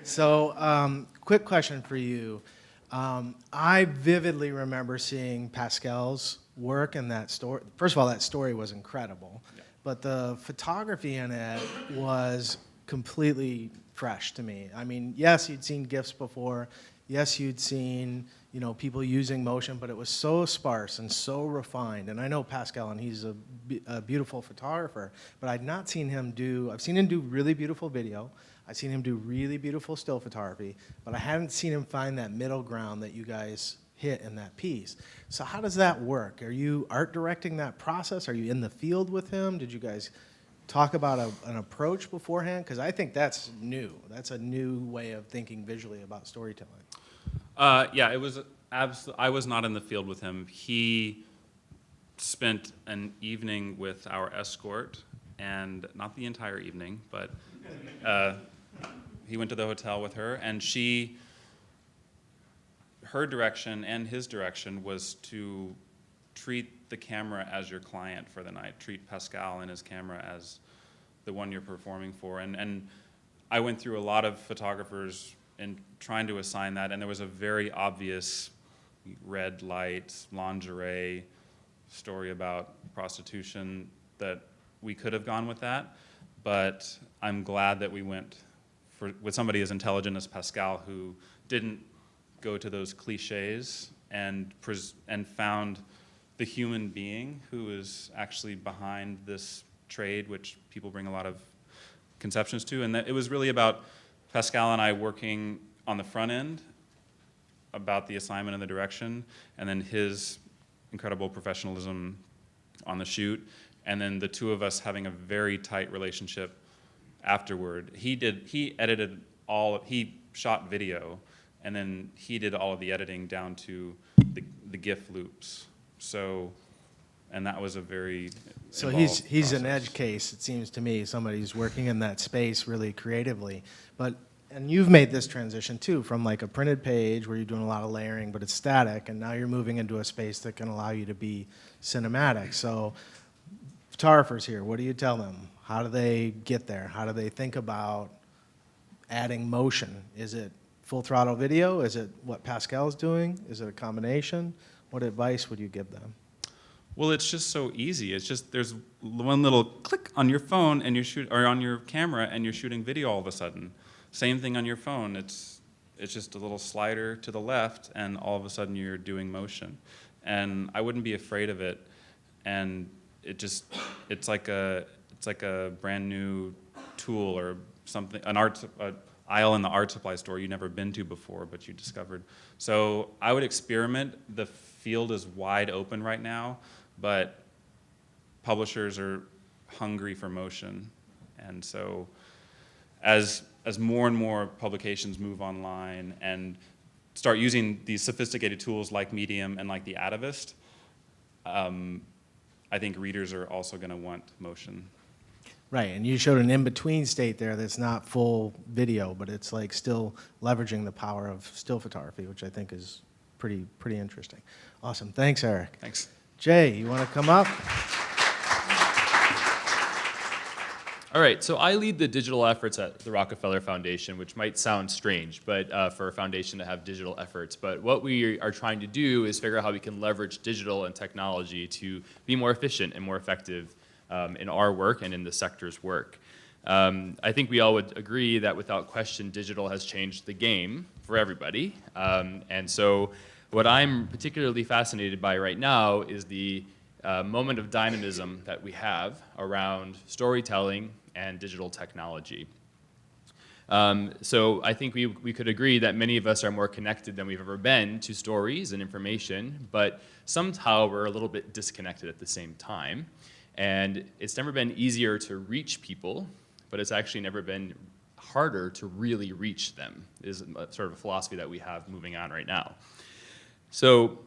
So, quick question for you. I vividly remember seeing Pascal's work in that story. First of all, that story was incredible, but the photography in it was completely fresh to me. I mean, yes, you'd seen GIFs before. Yes, you'd seen, people using motion, but it was so sparse and so refined. And I know Pascal, and he's a beautiful photographer, but I've seen him do really beautiful video. I've seen him do really beautiful still photography, but I haven't seen him find that middle ground that you guys hit in that piece. So how does that work? Are you art directing that process? Are you in the field with him? Did you guys talk about an approach beforehand? Because I think that's new. That's a new way of thinking visually about storytelling. Yeah, it was I was not in the field with him. He spent an evening with our escort, and not the entire evening, but he went to the hotel with her, and her direction and his direction was to treat the camera as your client for the night, treat Pascal and his camera as the one you're performing for. And I went through a lot of photographers in trying to assign that, and there was a very obvious red light, lingerie story about prostitution that we could have gone with that, but I'm glad that we went with somebody as intelligent as Pascal, who didn't go to those cliches and found the human being who is actually behind this trade, which people bring a lot of conceptions to. And that it was really about Pascal and I working on the front end about the assignment and the direction, and then his incredible professionalism on the shoot, and then the two of us having a very tight relationship afterward. He shot video, and then he did all of the editing down to the GIF loops. So, and that was a very So involved he's an process. edge case, it seems to me, somebody who's working in that space really creatively. And you've made this transition too, from like a printed page where you're doing a lot of layering, but it's static, and now you're moving into a space that can allow you to be cinematic. So photographers here, what do you tell them? How do they get there? How do they think about adding motion? Is it full throttle video? Is it what Pascal's doing? Is it a combination? What advice would you give them? Well, it's just so easy. It's just there's one little click on your phone and or on your camera, and you're shooting video all of a sudden. Same thing on your phone. It's just a little slider to the left, and all of a sudden you're doing motion. And I wouldn't be afraid of it. And it's like a brand new tool or something, an aisle in the art supply store you've never been to before, but you discovered. So I would experiment. The field is wide open right now, but publishers are hungry for motion, And so as more and more publications move online and start using these sophisticated tools like Medium and like the Atavist, I think readers are also going to want motion. Right, and you showed an in-between state there that's not full video, but it's like still leveraging the power of still photography, which I think is pretty interesting. Awesome, thanks, Eric. Thanks. Jay, you want to come up? All right, so I lead the digital efforts at the Rockefeller Foundation, which might sound strange, but for a foundation to have digital efforts. But what we are trying to do is figure out how we can leverage digital and technology to be more efficient and more effective in our work and in the sector's work. I think we all would agree that without question, digital has changed the game for everybody. And so what I'm particularly fascinated by right now is the moment of dynamism that we have around storytelling and digital technology. So I think we could agree that many of us are more connected than we've ever been to stories and information, but somehow we're a little bit disconnected at the same time. And it's never been easier to reach people, but it's actually never been harder to really reach them, is sort of a philosophy that we have moving on right now. So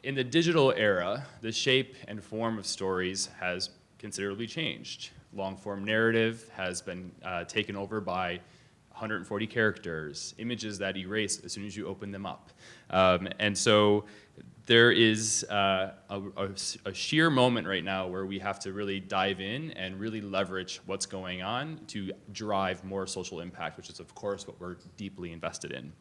in the digital era, the shape and form of stories has considerably changed. Long-form narrative has been taken over by 140 characters, images that erase as soon as you open them up. And so there is a sheer moment right now where we have to really dive in and really leverage what's going on to drive more social impact, which is, of course, what we're deeply invested in.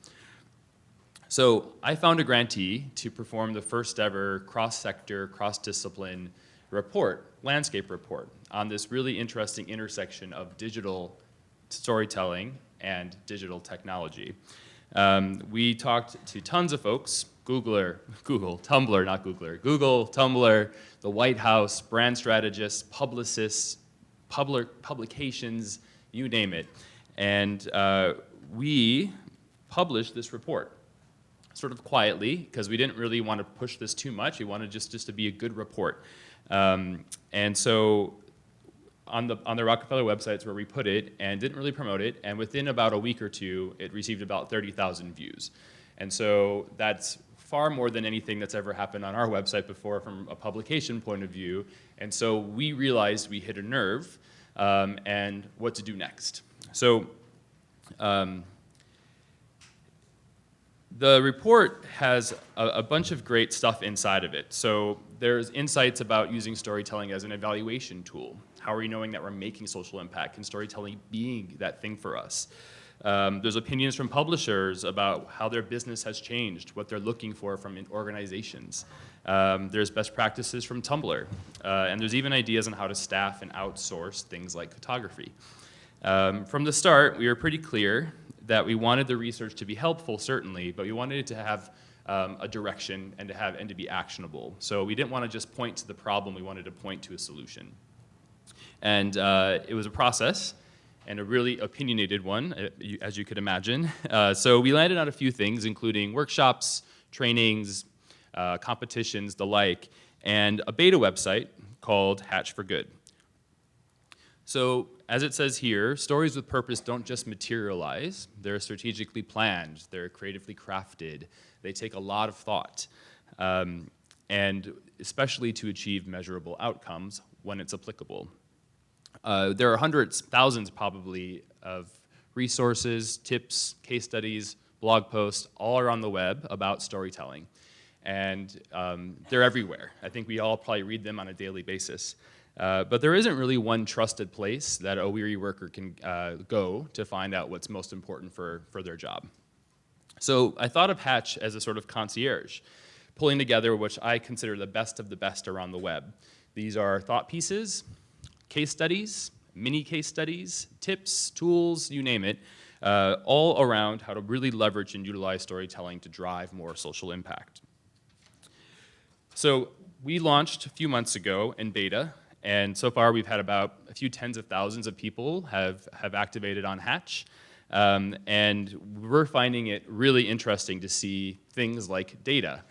So I found a grantee to perform the first ever cross-sector, cross-discipline report, landscape report, on this really interesting intersection of digital storytelling and digital technology. We talked to tons of folks, Google, Tumblr, the White House, brand strategists, publicists, publications, you name it. And we published this report, sort of quietly, because we didn't really want to push this too much. We wanted just to be a good report. And so on the Rockefeller websites where we put it and didn't really promote it, and within about a week or two, it received about 30,000 views. And so that's far more than anything that's ever happened on our website before from a publication point of view. And so we realized we hit a nerve and what to do next. So the report has a bunch of great stuff inside of it. So there's insights about using storytelling as an evaluation tool. How are we knowing that we're making social impact? Can storytelling being that thing for us? There's opinions from publishers about how their business has changed, what they're looking for from organizations. There's best practices from Tumblr. And there's even ideas on how to staff and outsource things like photography. From the start, we were pretty clear that we wanted the research to be helpful, certainly, but we wanted it to have a direction and to be actionable. So we didn't want to just point to the problem, we wanted to point to a solution. And it was a process, and a really opinionated one, as you could imagine. So we landed on a few things, including workshops, trainings, competitions, the like, and a beta website called Hatch for Good. So, as it says here, stories with purpose don't just materialize. They're strategically planned, they're creatively crafted, they take a lot of thought, and especially to achieve measurable outcomes when it's applicable. There are hundreds, thousands probably, of resources, tips, case studies, blog posts, all are on the web about storytelling. And they're everywhere. I think we all probably read them on a daily basis. But there isn't really one trusted place that a weary worker can go to find out what's most important for their job. So I thought of Hatch as a sort of concierge, pulling together which I consider the best of the best around the web. These are thought pieces, case studies, mini case studies, tips, tools, you name it, all around how to really leverage and utilize storytelling to drive more social impact. So we launched a few months ago in beta, and so far we've had about a few tens of thousands of people have activated on Hatch. And we're finding it really interesting to see things like data,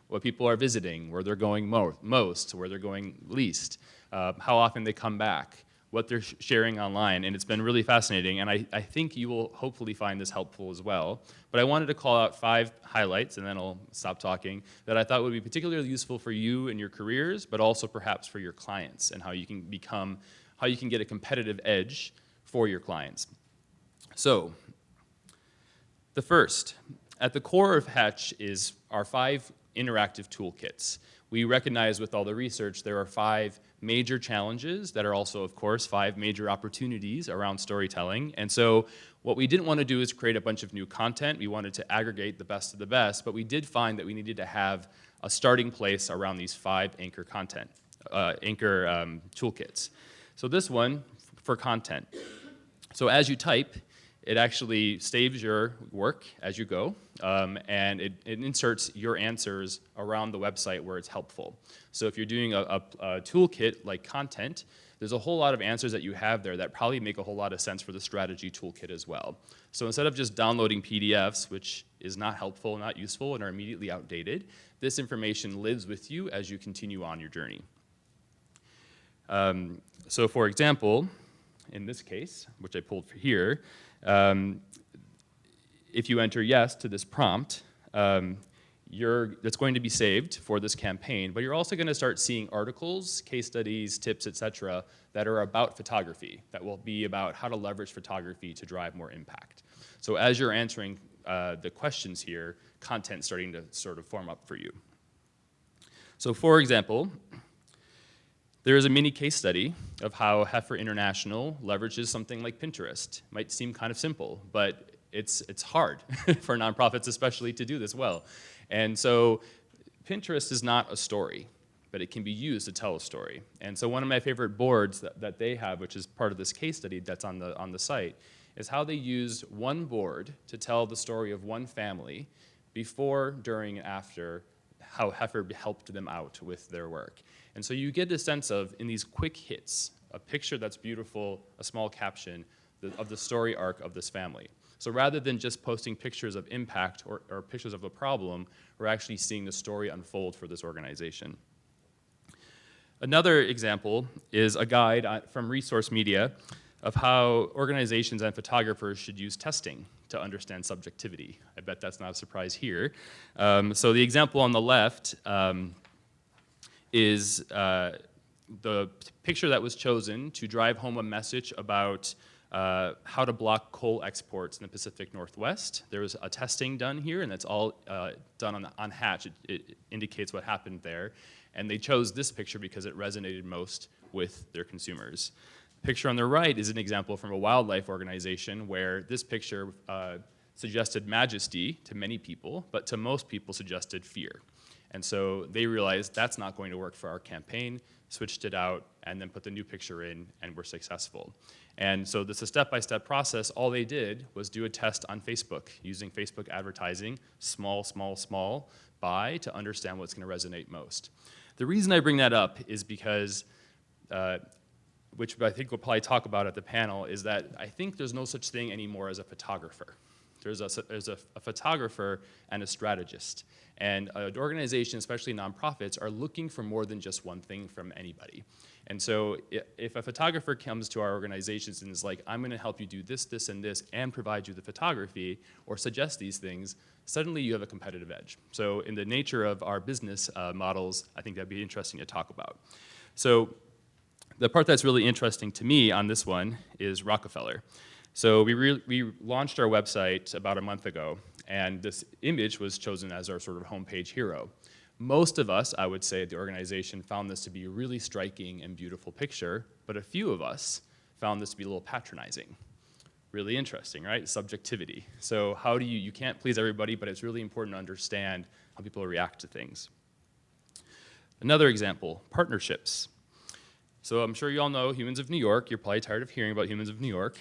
what people are visiting, where they're going most, where they're going least, how often they come back, what they're sharing online, and it's been really fascinating, and I think you will hopefully find this helpful as well. But I wanted to call out 5 highlights, and then I'll stop talking, that I thought would be particularly useful for you and your careers, but also perhaps for your clients, and how you can get a competitive edge for your clients. So, the first, at the core of Hatch is our 5 interactive toolkits. We recognize with all the research there are 5 major challenges that are also, of course, 5 major opportunities around storytelling. And so what we didn't want to do is create a bunch of new content. We wanted to aggregate the best of the best, but we did find that we needed to have a starting place around these 5 anchor toolkits. So this one for content. So as you type, it actually saves your work as you go, and it inserts your answers around the website where it's helpful. So if you're doing a toolkit like content, there's a whole lot of answers that you have there that probably make a whole lot of sense for the strategy toolkit as well. So instead of just downloading PDFs, which is not helpful, not useful, and are immediately outdated, this information lives with you as you continue on your journey. So for example, in this case, which I pulled for here, if you enter yes to this prompt, it's going to be saved for this campaign, but you're also going to start seeing articles, case studies, tips, etc., that are about photography, that will be about how to leverage photography to drive more impact. So as you're answering the questions here, content's starting to sort of form up for you. So for example, there is a mini case study of how Heifer International leverages something like Pinterest. Might seem kind of simple, but it's hard for nonprofits especially to do this well. And so Pinterest is not a story, but it can be used to tell a story. And so one of my favorite boards that they have, which is part of this case study that's on the site, is how they use one board to tell the story of one family before, during, and after how Heifer helped them out with their work. And so you get a sense of, in these quick hits, a picture that's beautiful, a small caption of the story arc of this family. So rather than just posting pictures of impact or pictures of a problem, we're actually seeing the story unfold for this organization. Another example is a guide from Resource Media of how organizations and photographers should use testing to understand subjectivity. I bet that's not a surprise here. So the example on the left is the picture that was chosen to drive home a message about how to block coal exports in the Pacific Northwest. There was a testing done here, and that's all done on Hatch. It indicates what happened there. And they chose this picture because it resonated most with their consumers. The picture on the right is an example from a wildlife organization where this picture suggested majesty to many people, but to most people suggested fear. And so they realized that's not going to work for our campaign, switched it out, and then put the new picture in, and were successful. And so this is a step-by-step process. All they did was do a test on Facebook, using Facebook advertising, small, buy, to understand what's going to resonate most. The reason I bring that up is because, which I think we'll probably talk about at the panel, is that I think there's no such thing anymore as a photographer. There's a photographer and a strategist. And an organization, especially nonprofits, are looking for more than just one thing from anybody. And so if a photographer comes to our organizations and is like, I'm going to help you do this, this, and this, and provide you the photography, or suggest these things, suddenly you have a competitive edge. So in the nature of our business models, I think that'd be interesting to talk about. So the part that's really interesting to me on this one is Rockefeller. So we launched our website about a month ago, and this image was chosen as our sort of homepage hero. Most of us, I would say, at the organization found this to be a really striking and beautiful picture, but a few of us found this to be a little patronizing. Really interesting, right? Subjectivity. So how do you can't please everybody, but it's really important to understand how people react to things. Another example, partnerships. So I'm sure you all know Humans of New York. You're probably tired of hearing about Humans of New York.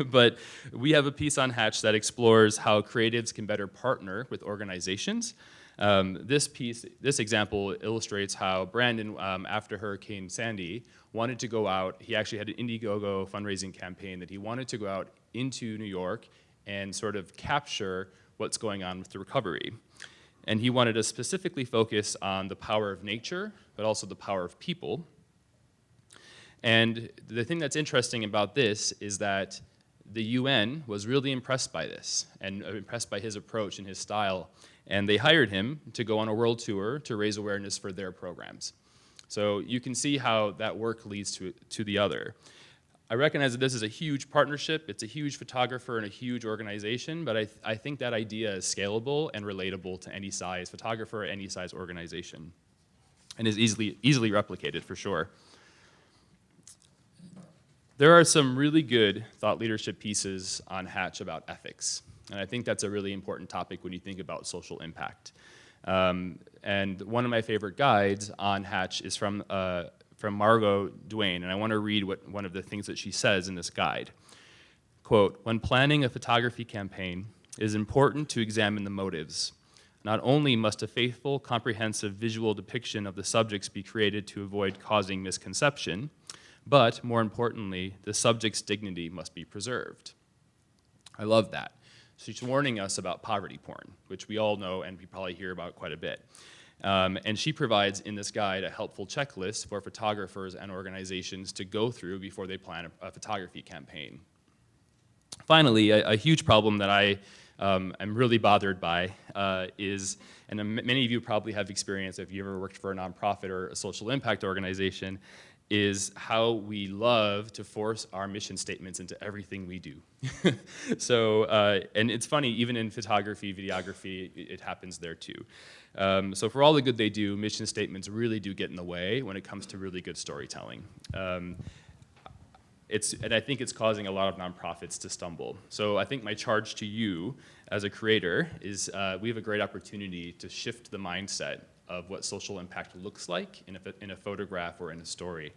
But we have a piece on Hatch that explores how creatives can better partner with organizations. This example illustrates how Brandon, after Hurricane Sandy, wanted to go out. He actually had an Indiegogo fundraising campaign that he wanted to go out into New York and sort of capture what's going on with the recovery. And he wanted to specifically focus on the power of nature, but also the power of people. And the thing that's interesting about this is that the UN was really impressed by this and impressed by his approach and his style. And they hired him to go on a world tour to raise awareness for their programs. So you can see how that work leads to the other. I recognize that this is a huge partnership. It's a huge photographer and a huge organization, but I think that idea is scalable and relatable to any size photographer, any size organization, and is easily replicated for sure. There are some really good thought leadership pieces on Hatch about ethics, and I think that's a really important topic when you think about social impact. And one of my favorite guides on Hatch is from Margot Duane, and I want to read one of the things that she says in this guide. Quote, "When planning a photography campaign, it is important to examine the motives. Not only must a faithful, comprehensive visual depiction of the subjects be created to avoid causing misconception, but more importantly, the subject's dignity must be preserved." I love that. She's warning us about poverty porn, which we all know and we probably hear about quite a bit. And she provides in this guide a helpful checklist for photographers and organizations to go through before they plan a photography campaign. Finally, a huge problem that I am really bothered by is, and many of you probably have experience if you ever worked for a nonprofit or a social impact organization, is how we love to force our mission statements into everything we do. So, and it's funny, even in photography, videography, it happens there too. So for all the good they do, mission statements really do get in the way when it comes to really good storytelling. And I think it's causing a lot of nonprofits to stumble. So I think my charge to you as a creator is we have a great opportunity to shift the mindset of what social impact looks like in a photograph or in a story.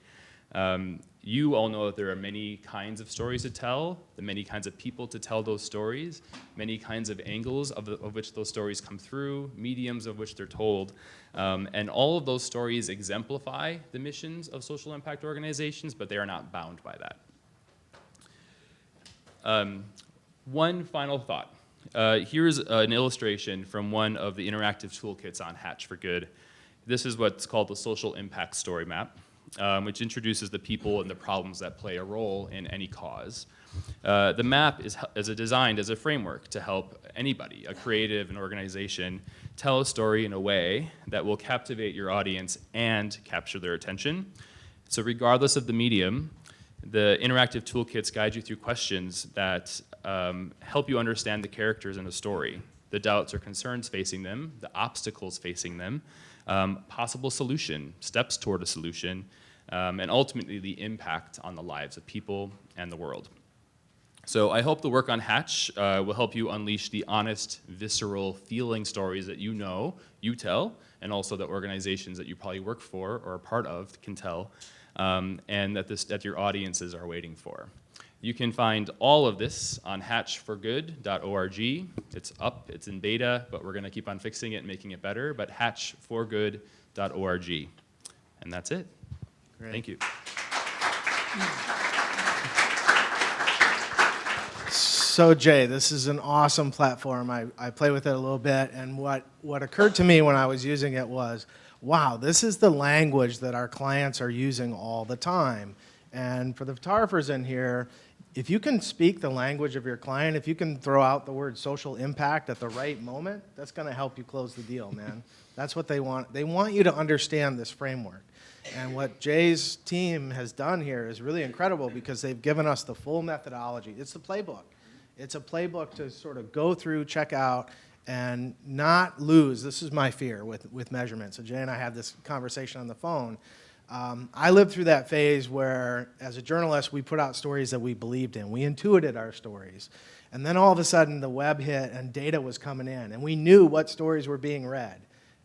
You all know that there are many kinds of stories to tell, the many kinds of people to tell those stories, many kinds of angles of which those stories come through, mediums of which they're told, and all of those stories exemplify the missions of social impact organizations, but they are not bound by that. One final thought. Here's an illustration from one of the interactive toolkits on Hatch for Good. This is what's called the Social Impact Story Map, which introduces the people and the problems that play a role in any cause. The map is designed as a framework to help anybody, a creative, an organization, tell a story in a way that will captivate your audience and capture their attention. So regardless of the medium, the interactive toolkits guide you through questions that help you understand the characters in a story, the doubts or concerns facing them, the obstacles facing them, possible solution, steps toward a solution, and ultimately the impact on the lives of people and the world. So I hope the work on Hatch will help you unleash the honest, visceral, feeling stories that you know you tell, and also that organizations that you probably work for or are part of can tell, and that your audiences are waiting for. You can find all of this on hatchforgood.org. It's up, it's in beta, but we're going to keep on fixing it and making it better, but hatchforgood.org. And that's it. Great. Thank you. So Jay, this is an awesome platform. I play with it a little bit, and what occurred to me when I was using it was, wow, this is the language that our clients are using all the time. And for the photographers in here, if you can speak the language of your client, if you can throw out the word social impact at the right moment, that's going to help you close the deal, man. That's what they want. They want you to understand this framework. And what Jay's team has done here is really incredible because they've given us the full methodology. It's the playbook. It's a playbook to sort of go through, check out, and not lose. This is my fear with measurement. So Jay and I had this conversation on the phone. I lived through that phase where, as a journalist, we put out stories that we believed in. We intuited our stories. And then all of a sudden, the web hit and data was coming in. And we knew what stories were being read.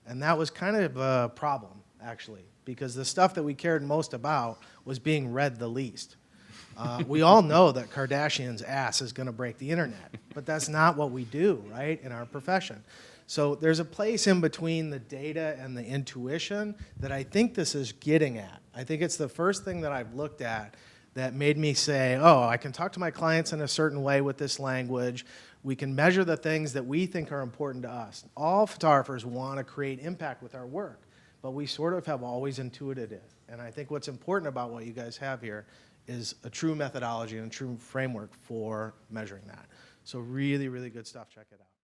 And that was kind of a problem, actually, because the stuff that we cared most about was being read the least. We all know that Kardashian's ass is going to break the internet. But that's not what we do, right, in our profession. So there's a place in between the data and the intuition that I think this is getting at. I think it's the first thing that I've looked at that made me say, oh, I can talk to my clients in a certain way with this language. We can measure the things that we think are important to us. All photographers want to create impact with our work, but we sort of have always intuited it. And I think what's important about what you guys have here is a true methodology and a true framework for measuring that. So really, really good stuff. Check it out.